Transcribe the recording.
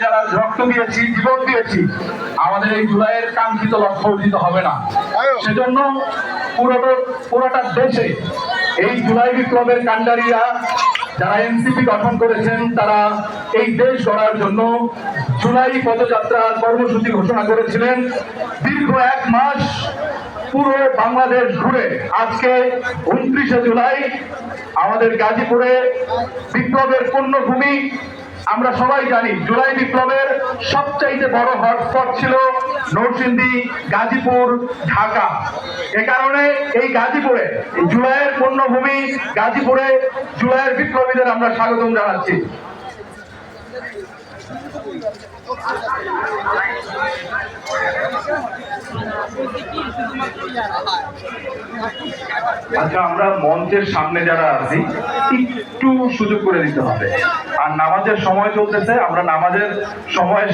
যারা রক্ত দিয়েছি, জীবন দিয়েছি, আমাদের এই জুলাইয়ের কাঙ্ক্ষিত লক্ষ্য অর্জিত হবে না। সেজন্য পুরোটা দেশে এই জুলাই বিপ্লবের কাণ্ডারীরা যারা এনসিপি গঠন করেছেন, তারা এই দেশ গড়ার জন্য জুলাই পদযাত্রা কর্মসূচি ঘোষণা করেছিলেন। দীর্ঘ 1 মাস পুরো বাংলাদেশ ঘুরে আজকে 29শে জুলাই আমাদের গাজীপুরে বিপ্লবের পূর্ণভূমি। আমরা সবাই জানি জুলাই বিপ্লবের সবচাইতে বড় হটস্পট ছিল নরসিংদী, গাজীপুর, ঢাকা। এ কারণে এই গাজীপুরে জুলাইয়ের পূর্ণভূমি গাজীপুরে জুলাইয়ের বিপ্লবীদের আমরা স্বাগতম জানাচ্ছি। আচ্ছা, আমরা মঞ্চের সামনে যারা আছি একটু সুযোগ করে দিতে হবে। আর নামাজের সময় চলতেছে, আমরা নামাজের সময়